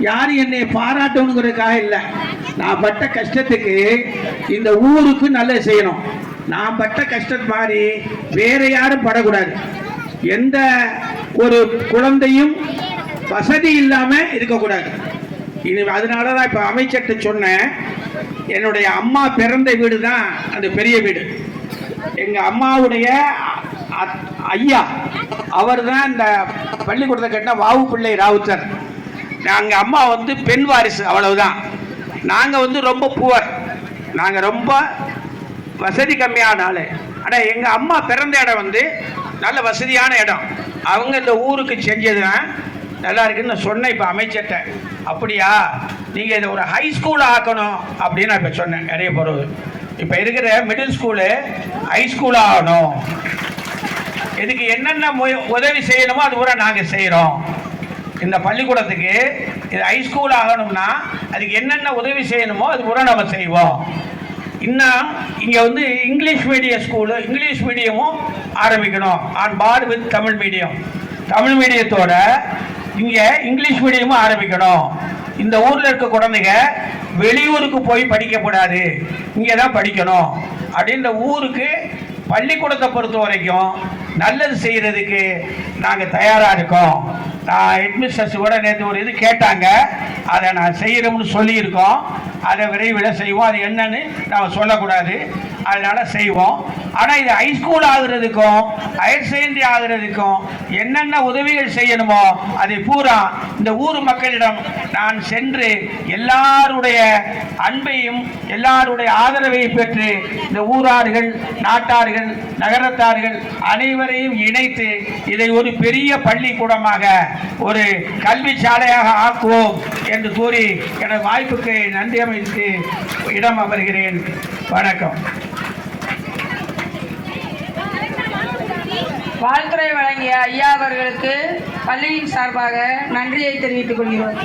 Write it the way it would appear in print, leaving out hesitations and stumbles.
யாரும் என்னை பாராட்டணுங்கிறதுக்காக இல்லை. நான் பட்ட கஷ்டத்துக்கு இந்த ஊருக்கு நல்லது செய்யணும். நான் பட்ட கஷ்டம் மாதிரி வேற யாரும் படக்கூடாது. எந்த ஒரு குழந்தையும் வசதி இல்லாமல் இருக்கக்கூடாது. இது அதனால தான் இப்போ அமைச்சர்கிட்ட சொன்னேன். என்னுடைய அம்மா பிறந்த வீடு தான் அந்த பெரிய வீடு. எங்கள் அம்மாவுடைய ஐயா அவர் தான் இந்த பள்ளிக்கூடத்தை கட்டின வாவு பிள்ளை ராவுத்தர். நாங்கள் அம்மா வந்து பெண் வாரிசு, அவ்வளவுதான். நாங்கள் ரொம்ப புவர், நாங்கள் ரொம்ப வசதி கம்மியான ஆள். ஆனால் எங்கள் அம்மா பிறந்த இடம் நல்ல வசதியான இடம். அவங்க இந்த ஊருக்கு செஞ்சது நல்லா இருக்குன்னு நான் சொன்னேன் இப்போ அமைச்சர்கிட்ட. அப்படியா, நீங்கள் இதை ஒரு ஹை ஸ்கூல் ஆக்கணும் அப்படின்னு நான் இப்போ சொன்னேன். நிறைய பொருள் இப்போ இருக்கிற மிடில் ஸ்கூலு ஹை ஸ்கூல் ஆகணும். இதுக்கு என்னென்ன உதவி செய்யணுமோ அது பூரா நாங்கள் செய்கிறோம். இந்த பள்ளிக்கூடத்துக்கு இது ஹை ஸ்கூல் ஆகணும்னா அதுக்கு என்னென்ன உதவி செய்யணுமோ அது பூரா நம்ம செய்வோம். இன்னும் இங்கே இங்கிலீஷ் மீடியம் ஸ்கூலு, இங்கிலீஷ் மீடியமும் ஆரம்பிக்கணும். On par with Tamil medium. Tamil மீடியத்தோட இங்கே இங்கிலீஷ் மீடியமும் ஆரம்பிக்கணும். இந்த ஊரில் இருக்க குழந்தைங்க வெளியூருக்கு போய் படிக்கக்கூடாது, இங்கே தான் படிக்கணும் அப்படின்ற ஊருக்கு பள்ளிக்கூடத்தை பொறுத்த வரைக்கும் நல்லது செய்கிறதுக்கு நாங்கள் தயாராக இருக்கோம். நான் ஹெட்மிஸ்டர்ஸ் கூட நேற்று ஒரு இது கேட்டாங்க, அதை நான் செய்கிறோம்னு சொல்லியிருக்கோம். அதை விரைவில் செய்வோம். அது என்னன்னு நாம் சொல்லக்கூடாது, அதனால் செய்வோம். ஆனால் இது ஹைஸ்கூல் ஆகுறதுக்கும் ஹையர் செகண்டரி ஆகுறதுக்கும் என்னென்ன உதவிகள் செய்யணுமோ அதை பூரா இந்த ஊர் மக்களிடம் நான் சென்று எல்லாருடைய அன்பையும் எல்லாருடைய ஆதரவையும் பெற்று இந்த ஊரார்கள், நாட்டார்கள், நகரத்தார்கள் அனைவரையும் இணைத்து இதை ஒரு பெரிய பள்ளிக்கூடமாக, ஒரு கல்வி சாலையாக ஆக்குவோம் என்று கூறி எனது வாய்ப்புக்கு நன்றி அமைத்து இடம் அமர்கிறேன். வணக்கம். வாழ்த்துறை வழங்கிய ஐயா அவர்களுக்கு பள்ளியின் சார்பாக நன்றியை தெரிவித்துக் கொள்கிறோம்.